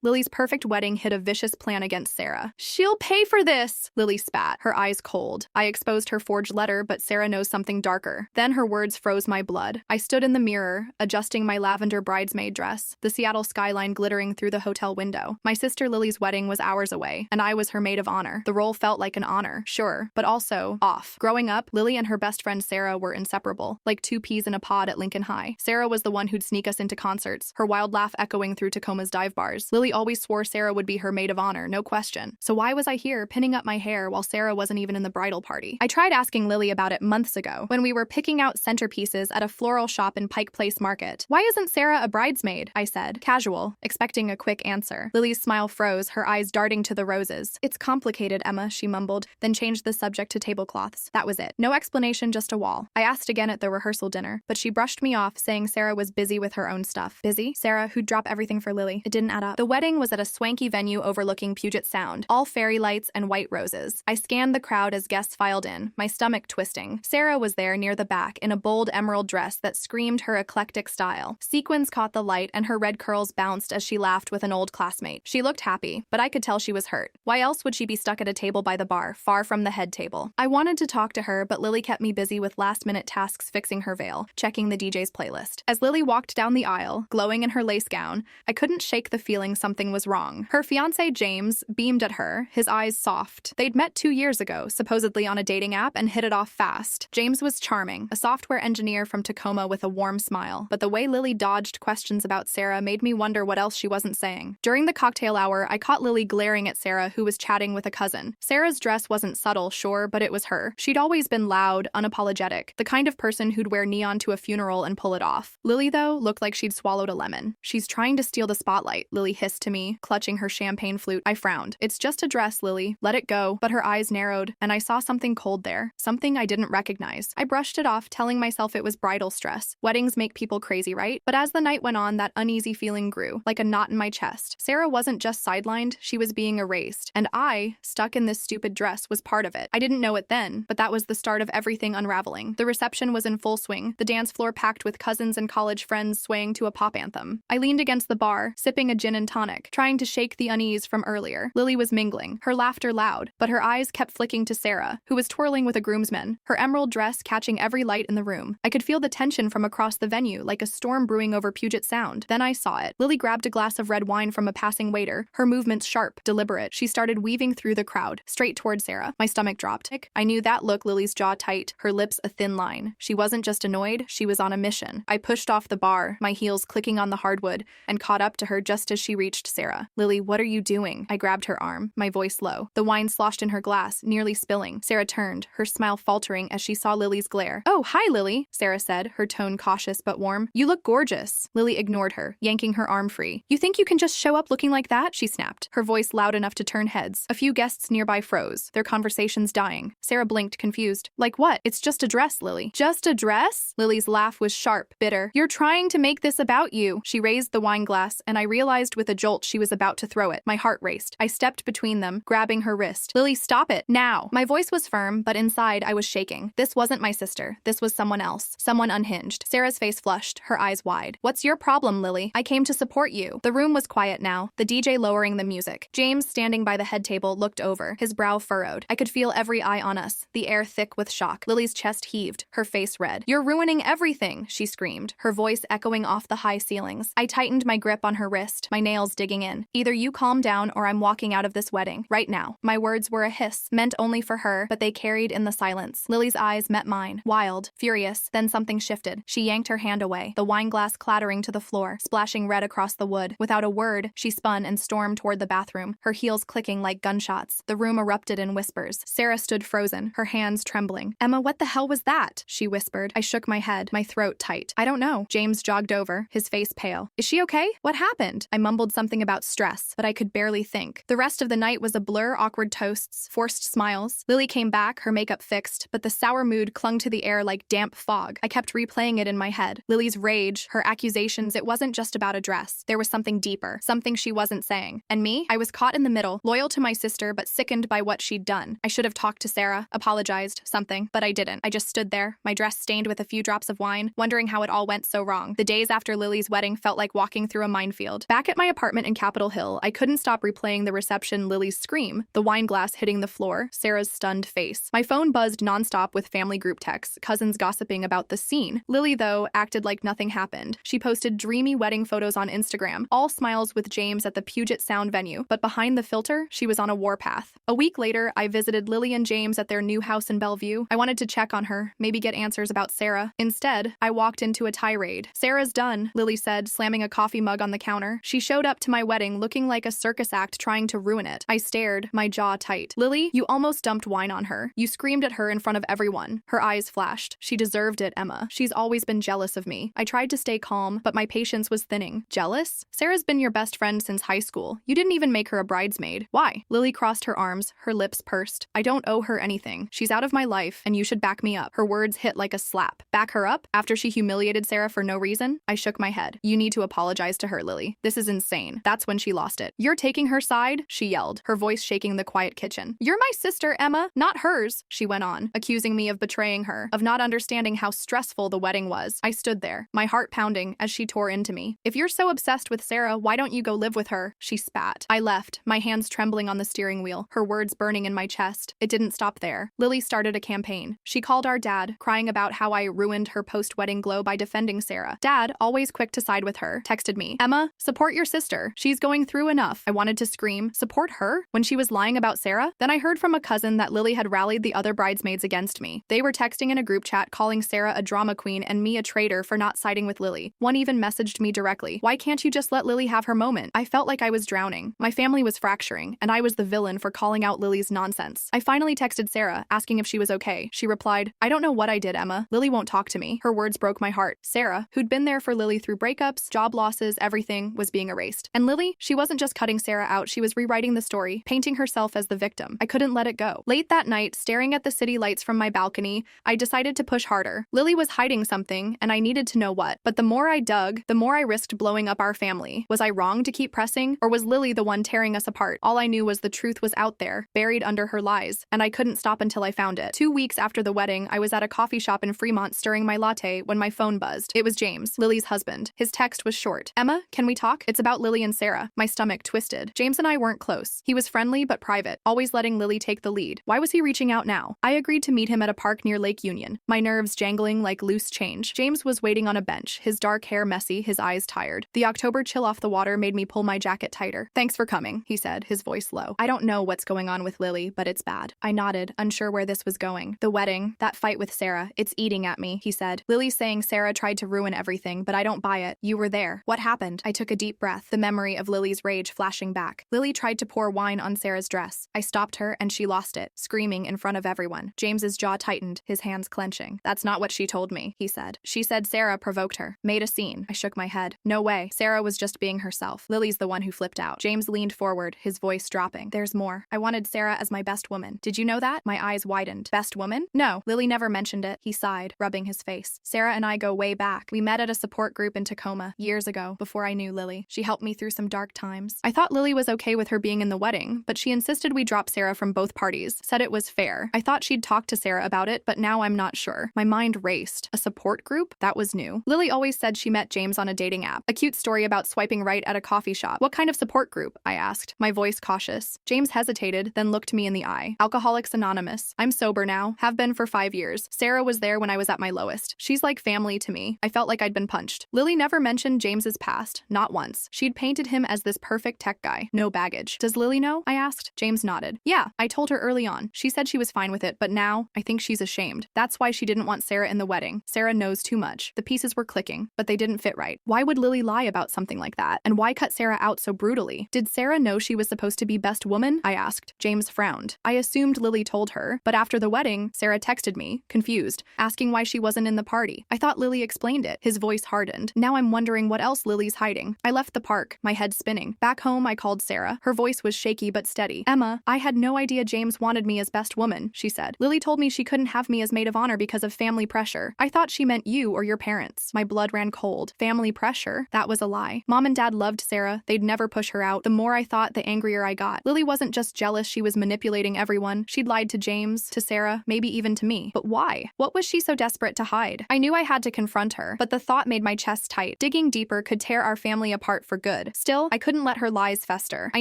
Lily's perfect wedding hid a vicious plan against Sarah. "She'll pay for this," Lily spat, her eyes cold. I exposed her forged letter, but Sarah knows something darker. Then her words froze my blood. I stood in the mirror, adjusting my lavender bridesmaid dress, the Seattle skyline glittering through the hotel window. My sister Lily's wedding was hours away, and I was her maid of honor. The role felt like an honor, sure, but also off. Growing up, Lily and her best friend Sarah were inseparable, like two peas in a pod at Lincoln High. Sarah was the one who'd sneak us into concerts, her wild laugh echoing through Tacoma's dive bars. Lily always swore Sarah would be her maid of honor, no question. So why was I here, pinning up my hair while Sarah wasn't even in the bridal party? I tried asking Lily about it months ago, when we were picking out centerpieces at a floral shop in Pike Place Market. "Why isn't Sarah a bridesmaid?" I said, casual, expecting a quick answer. Lily's smile froze, her eyes darting to the roses. "It's complicated, Emma," she mumbled, then changed the subject to tablecloths. That was it. No explanation, just a wall. I asked again at the rehearsal dinner, but she brushed me off, saying Sarah was busy with her own stuff. Busy? Sarah, who'd drop everything for Lily. It didn't add up. The wedding was at a swanky venue overlooking Puget Sound, all fairy lights and white roses. I scanned the crowd as guests filed in, my stomach twisting. Sarah was there near the back in a bold emerald dress that screamed her eclectic style. Sequins caught the light and her red curls bounced as she laughed with an old classmate. She looked happy, but I could tell she was hurt. Why else would she be stuck at a table by the bar, far from the head table? I wanted to talk to her, but Lily kept me busy with last-minute tasks, fixing her veil, checking the DJ's playlist. As Lily walked down the aisle, glowing in her lace gown, I couldn't shake the feeling something was wrong. Her fiancé, James, beamed at her, his eyes soft. They'd met 2 years ago, supposedly on a dating app, and hit it off fast. James was charming, a software engineer from Tacoma with a warm smile. But the way Lily dodged questions about Sarah made me wonder what else she wasn't saying. During the cocktail hour, I caught Lily glaring at Sarah, who was chatting with a cousin. Sarah's dress wasn't subtle, sure, but it was her. She'd always been loud, unapologetic, the kind of person who'd wear neon to a funeral and pull it off. Lily, though, looked like she'd swallowed a lemon. "She's trying to steal the spotlight," Lily hissed to me, clutching her champagne flute. I frowned. "It's just a dress, Lily. Let it go." But her eyes narrowed, and I saw something cold there, something I didn't recognize. I brushed it off, telling myself it was bridal stress. Weddings make people crazy, right? But as the night went on, that uneasy feeling grew, like a knot in my chest. Sarah wasn't just sidelined, she was being erased. And I, stuck in this stupid dress, was part of it. I didn't know it then, but that was the start of everything unraveling. The reception was in full swing, the dance floor packed with cousins and college friends swaying to a pop anthem. I leaned against the bar, sipping a gin and tonic, trying to shake the unease from earlier. Lily was mingling, her laughter loud, but her eyes kept flicking to Sarah, who was twirling with a groomsman, her emerald dress catching every light in the room. I could feel the tension from across the venue, like a storm brewing over Puget Sound. Then I saw it. Lily grabbed a glass of red wine from a passing waiter, her movements sharp, deliberate. She started weaving through the crowd, straight toward Sarah. My stomach dropped. I knew that look, Lily's jaw tight, her lips a thin line. She wasn't just annoyed, she was on a mission. I pushed off the bar, my heels clicking on the hardwood, and caught up to her just as she reached Sarah. "Lily, what are you doing?" I grabbed her arm, my voice low. The wine sloshed in her glass, nearly spilling. Sarah turned, her smile faltering as she saw Lily's glare. "Oh, hi, Lily," Sarah said, her tone cautious but warm. "You look gorgeous." Lily ignored her, yanking her arm free. "You think you can just show up looking like that?" she snapped, her voice loud enough to turn heads. A few guests nearby froze, their conversations dying. Sarah blinked, confused. "Like what? It's just a dress, Lily." "Just a dress?" Lily's laugh was sharp, bitter. "You're trying to make this about you." She raised the wine glass, and I realized with a jolt she was about to throw it. My heart raced. I stepped between them, grabbing her wrist. "Lily, stop it, now." My voice was firm, but inside I was shaking. This wasn't my sister. This was someone else. Someone unhinged. Sarah's face flushed, her eyes wide. "What's your problem, Lily? I came to support you." The room was quiet now, the DJ lowering the music. James, standing by the head table, looked over, his brow furrowed. I could feel every eye on us, the air thick with shock. Lily's chest heaved, her face red. "You're ruining everything," she screamed, her voice echoing off the high ceilings. I tightened my grip on her wrist, my nails digging in. "Either you calm down or I'm walking out of this wedding, right now." My words were a hiss, meant only for her, but they carried in the silence. Lily's eyes met mine, wild, furious, then something shifted. She yanked her hand away, the wine glass clattering to the floor, splashing red across the wood. Without a word, she spun and stormed toward the bathroom, her heels clicking like gunshots. The room erupted in whispers. Sarah stood frozen, her hands trembling. "Emma, what the hell was that?" she whispered. I shook my head, my throat tight. "I don't know." James jogged over, his face pale. "Is she okay? What happened?" I mumbled something about stress, but I could barely think. The rest of the night was a blur, awkward toasts, forced smiles. Lily came back, her makeup fixed, but the sour mood clung to the air like damp fog. I kept replaying it in my head. Lily's rage, her accusations, it wasn't just about a dress. There was something deeper, something she wasn't saying. And me? I was caught in the middle, loyal to my sister but sickened by what she'd done. I should have talked to Sarah, apologized, something, but I didn't. I just stood there, my dress stained with a few drops of wine, wondering how it all went so wrong. The days after Lily's wedding felt like walking through a minefield. Back at my apartment apartment in Capitol Hill, I couldn't stop replaying the reception, Lily's scream, the wine glass hitting the floor, Sarah's stunned face. My phone buzzed nonstop with family group texts, cousins gossiping about the scene. Lily, though, acted like nothing happened. She posted dreamy wedding photos on Instagram, all smiles with James at the Puget Sound venue, but behind the filter, she was on a warpath. A week later, I visited Lily and James at their new house in Bellevue. I wanted to check on her, maybe get answers about Sarah. Instead, I walked into a tirade. "Sarah's done," Lily said, slamming a coffee mug on the counter. She showed up to my wedding looking like a circus act trying to ruin it. I stared, my jaw tight. "Lily, you almost dumped wine on her. You screamed at her in front of everyone." Her eyes flashed. "She deserved it, Emma. She's always been jealous of me." I tried to stay calm, but my patience was thinning. "Jealous? Sarah's been your best friend since high school. You didn't even make her a bridesmaid. Why?" Lily crossed her arms, her lips pursed. "I don't owe her anything. She's out of my life, and you should back me up." Her words hit like a slap. Back her up? After she humiliated Sarah for no reason? I shook my head. "You need to apologize to her, Lily. This is insane." That's when she lost it. "You're taking her side?" she yelled, her voice shaking the quiet kitchen. "You're my sister, Emma, not hers," she went on, accusing me of betraying her, of not understanding how stressful the wedding was. I stood there, my heart pounding as she tore into me. "If you're so obsessed with Sarah, why don't you go live with her?" She spat. I left, my hands trembling on the steering wheel, her words burning in my chest. It didn't stop there. Lily started a campaign. She called our dad, crying about how I ruined her post-wedding glow by defending Sarah. Dad, always quick to side with her, texted me, "Emma, support your sister. She's going through enough." I wanted to scream, "Support her?" when she was lying about Sarah? Then I heard from a cousin that Lily had rallied the other bridesmaids against me. They were texting in a group chat calling Sarah a drama queen and me a traitor for not siding with Lily. One even messaged me directly, "Why can't you just let Lily have her moment?" I felt like I was drowning. My family was fracturing, and I was the villain for calling out Lily's nonsense. I finally texted Sarah, asking if she was okay. She replied, "I don't know what I did, Emma. Lily won't talk to me." Her words broke my heart. Sarah, who'd been there for Lily through breakups, job losses, everything, was being erased. And Lily, she wasn't just cutting Sarah out, she was rewriting the story, painting herself as the victim. I couldn't let it go. Late that night, staring at the city lights from my balcony, I decided to push harder. Lily was hiding something, and I needed to know what. But the more I dug, the more I risked blowing up our family. Was I wrong to keep pressing, or was Lily the one tearing us apart? All I knew was the truth was out there, buried under her lies, and I couldn't stop until I found it. 2 weeks after the wedding, I was at a coffee shop in Fremont stirring my latte when my phone buzzed. It was James, Lily's husband. His text was short. "Emma, can we talk? It's about Lily and Sarah." My stomach twisted. James and I weren't close. He was friendly but private, always letting Lily take the lead. Why was he reaching out now? I agreed to meet him at a park near Lake Union, my nerves jangling like loose change. James was waiting on a bench, his dark hair messy, his eyes tired. The October chill off the water made me pull my jacket tighter. "Thanks for coming," he said, his voice low. "I don't know what's going on with Lily, but it's bad." I nodded, unsure where this was going. "The wedding, that fight with Sarah, it's eating at me," he said. "Lily's saying Sarah tried to ruin everything, but I don't buy it. You were there. What happened?" I took a deep breath, the memory of Lily's rage flashing back. Lily tried to pour wine on Sarah's dress. I stopped her, and she lost it, screaming in front of everyone. James's jaw tightened, his hands clenching. "That's not what she told me," he said. "She said Sarah provoked her, made a scene." I shook my head. "No way. Sarah was just being herself. Lily's the one who flipped out." James leaned forward, his voice dropping. "There's more. I wanted Sarah as my best woman. Did you know that?" My eyes widened. "Best woman? No, Lily never mentioned it." He sighed, rubbing his face. "Sarah and I go way back. We met at a support group in Tacoma years ago, before I knew Lily. She helped me through some dark times. I thought Lily was okay with her being in the wedding, but she insisted we drop Sarah from both parties, said it was fair. I thought she'd talk to Sarah about it, but now I'm not sure." My mind raced. A support group? That was new. Lily always said she met James on a dating app. A cute story about swiping right at a coffee shop. "What kind of support group?" I asked, my voice cautious. James hesitated, then looked me in the eye. "Alcoholics Anonymous. I'm sober now, have been for 5 years. Sarah was there when I was at my lowest. She's like family to me." I felt like I'd been punched. Lily never mentioned James's past, not once. She'd painted him as this perfect tech guy, no baggage. "Does Lily know?" I asked. James nodded. "Yeah, I told her early on. She said she was fine with it, but now, I think she's ashamed. That's why she didn't want Sarah in the wedding. Sarah knows too much." The pieces were clicking, but they didn't fit right. Why would Lily lie about something like that? And why cut Sarah out so brutally? Did Sarah know she was supposed to be best woman? I asked. James frowned. I assumed Lily told her, but after the wedding, Sarah texted me, confused, asking why she wasn't in the party. I thought Lily explained it. His voice hardened. Now I'm wondering what else Lily's hiding. I left the park, my head spinning. Back home, I called Sarah. Her voice was shaky but steady. "Emma, I had no idea James wanted me as best woman," she said. "Lily told me she couldn't have me as maid of honor because of family pressure. I thought she meant you or your parents." My blood ran cold. Family pressure? That was a lie. Mom and Dad loved Sarah. They'd never push her out. The more I thought, the angrier I got. Lily wasn't just jealous, she was manipulating everyone. She'd lied to James, to Sarah, maybe even to me. But why? What was she so desperate to hide? I knew I had to confront her, but the thought made my chest tight. Digging deeper could tear our family apart for good. good. Still, I couldn't let her lies fester. I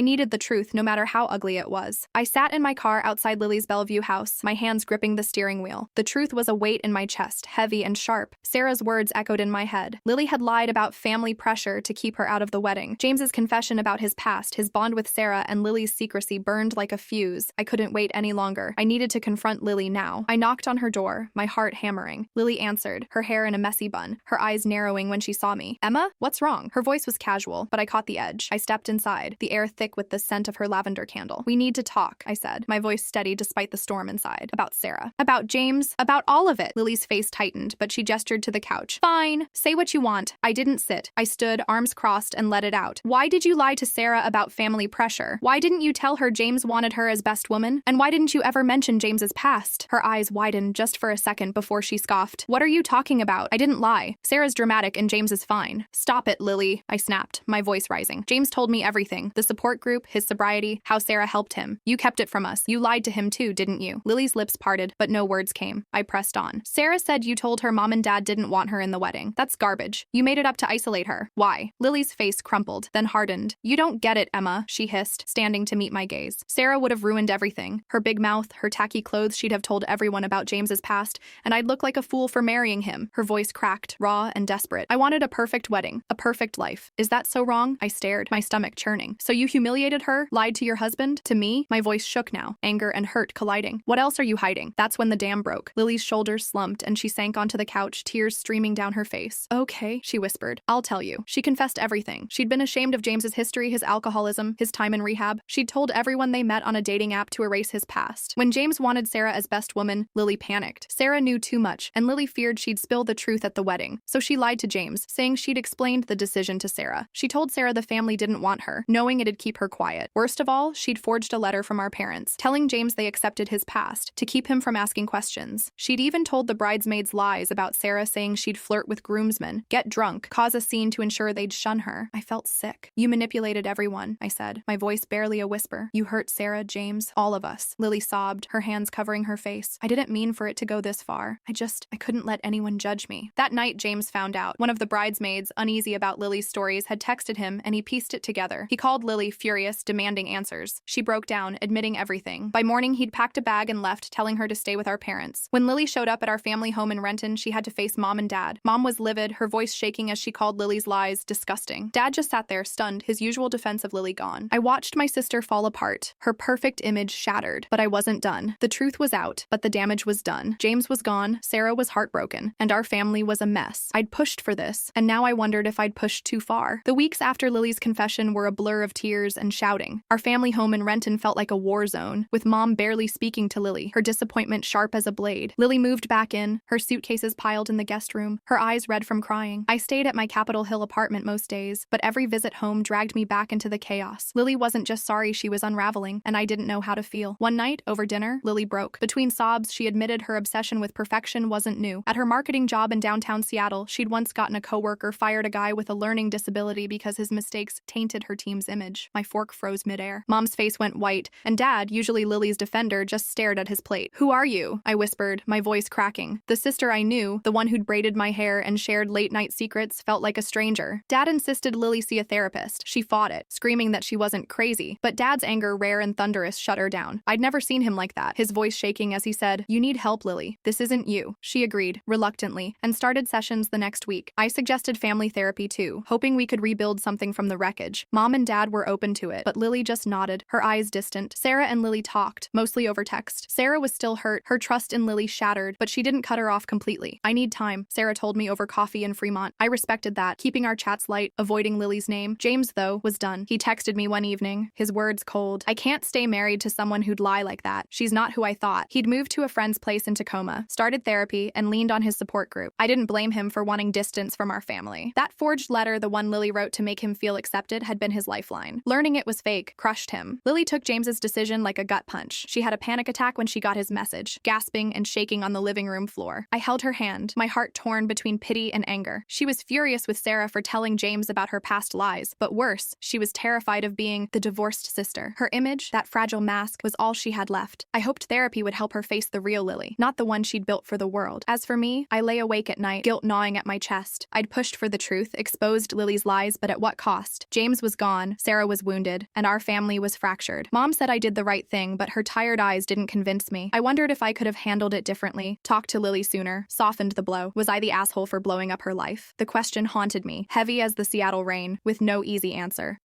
needed the truth, no matter how ugly it was. I sat in my car outside Lily's Bellevue house, my hands gripping the steering wheel. The truth was a weight in my chest, heavy and sharp. Sarah's words echoed in my head. Lily had lied about family pressure to keep her out of the wedding. James's confession about his past, his bond with Sarah, and Lily's secrecy burned like a fuse. I couldn't wait any longer. I needed to confront Lily now. I knocked on her door, my heart hammering. Lily answered, her hair in a messy bun, her eyes narrowing when she saw me. "Emma, what's wrong?" Her voice was casual, but I caught the edge. I stepped inside, the air thick with the scent of her lavender candle. "We need to talk," I said, my voice steady despite the storm inside. "About Sarah. About James. About all of it." Lily's face tightened, but she gestured to the couch. "Fine. Say what you want." I didn't sit. I stood, arms crossed, and let it out. "Why did you lie to Sarah about family pressure? Why didn't you tell her James wanted her as best woman? And why didn't you ever mention James's past?" Her eyes widened just for a second before she scoffed. "What are you talking about? I didn't lie. Sarah's dramatic and James is fine." "Stop it, Lily," I snapped, my voice rising. "James told me everything. The support group, his sobriety, how Sarah helped him. You kept it from us. You lied to him too, didn't you?" Lily's lips parted, but no words came. I pressed on. "Sarah said you told her mom and dad didn't want her in the wedding. That's garbage. You made it up to isolate her. Why?" Lily's face crumpled, then hardened. "You don't get it, Emma," she hissed, standing to meet my gaze. "Sarah would have ruined everything. Her big mouth, her tacky clothes, she'd have told everyone about James's past, and I'd look like a fool for marrying him." Her voice cracked, raw and desperate. "I wanted a perfect wedding, a perfect life. Is that so wrong?" I stared, my stomach churning. "So you humiliated her, lied to your husband? To me?" My voice shook now, anger and hurt colliding. "What else are you hiding?" That's when the dam broke. Lily's shoulders slumped and she sank onto the couch, tears streaming down her face. "Okay," she whispered. "I'll tell you." She confessed everything. She'd been ashamed of James's history, his alcoholism, his time in rehab. She'd told everyone they met on a dating app to erase his past. When James wanted Sarah as best woman, Lily panicked. Sarah knew too much, and Lily feared she'd spill the truth at the wedding. So she lied to James, saying she'd explained the decision to Sarah. She told Sarah the family didn't want her, knowing it'd keep her quiet. Worst of all, she'd forged a letter from our parents, telling James they accepted his past, to keep him from asking questions. She'd even told the bridesmaids lies about Sarah, saying she'd flirt with groomsmen, get drunk, cause a scene to ensure they'd shun her. I felt sick. "You manipulated everyone," I said, my voice barely a whisper. "You hurt Sarah, James, all of us." Lily sobbed, her hands covering her face. "I didn't mean for it to go this far. I couldn't let anyone judge me." That night, James found out. One of the bridesmaids, uneasy about Lily's stories, had texted him, and he pieced it together. He called Lily, furious, demanding answers. She broke down, admitting everything. By morning, he'd packed a bag and left, telling her to stay with our parents. When Lily showed up at our family home in Renton, she had to face Mom and Dad. Mom was livid, her voice shaking as she called Lily's lies disgusting. Dad just sat there, stunned, his usual defense of Lily gone. I watched my sister fall apart, her perfect image shattered. But I wasn't done. The truth was out, but the damage was done. James was gone, Sarah was heartbroken, and our family was a mess. I'd pushed for this, and now I wondered if I'd pushed too far. The weeks after Lily's confession were a blur of tears and shouting. Our family home in Renton felt like a war zone, with Mom barely speaking to Lily, her disappointment sharp as a blade. Lily moved back in, her suitcases piled in the guest room, her eyes red from crying. I stayed at my Capitol Hill apartment most days, but every visit home dragged me back into the chaos. Lily wasn't just sorry, she was unraveling, and I didn't know how to feel. One night, over dinner, Lily broke. Between sobs, she admitted her obsession with perfection wasn't new. At her marketing job in downtown Seattle, she'd once gotten a coworker fired a guy with a learning disability because his mistakes tainted her team's image. My fork froze midair. Mom's face went white, and Dad, usually Lily's defender, just stared at his plate. "Who are you?" I whispered, my voice cracking. The sister I knew, the one who'd braided my hair and shared late-night secrets, felt like a stranger. Dad insisted Lily see a therapist. She fought it, screaming that she wasn't crazy. But Dad's anger, rare and thunderous, shut her down. I'd never seen him like that, his voice shaking as he said, "You need help, Lily. This isn't you." She agreed, reluctantly, and started sessions the next week. I suggested family therapy too, hoping we could rebuild something from the wreckage. Mom and Dad were open to it, but Lily just nodded, her eyes distant. Sarah and Lily talked, mostly over text. Sarah was still hurt, her trust in Lily shattered, but she didn't cut her off completely. "I need time," Sarah told me over coffee in Fremont. I respected that, keeping our chats light, avoiding Lily's name. James, though, was done. He texted me one evening, his words cold. "I can't stay married to someone who'd lie like that. She's not who I thought." He'd moved to a friend's place in Tacoma, started therapy, and leaned on his support group. I didn't blame him for wanting distance from our family. That forged letter, the one Lily wrote to make him feel accepted, had been his lifeline. Learning it was fake crushed him. Lily took James's decision like a gut punch. She had a panic attack when she got his message, gasping and shaking on the living room floor. I held her hand, my heart torn between pity and anger. She was furious with Sarah for telling James about her past lies, but worse, she was terrified of being the divorced sister. Her image, that fragile mask, was all she had left. I hoped therapy would help her face the real Lily, not the one she'd built for the world. As for me, I lay awake at night, guilt gnawing at my chest. I'd pushed for the truth, exposed Lily's lies, but at what what cost? James was gone, Sarah was wounded, and our family was fractured. Mom said I did the right thing, but her tired eyes didn't convince me. I wondered if I could have handled it differently, talked to Lily sooner, softened the blow. Was I the asshole for blowing up her life? The question haunted me, heavy as the Seattle rain, with no easy answer.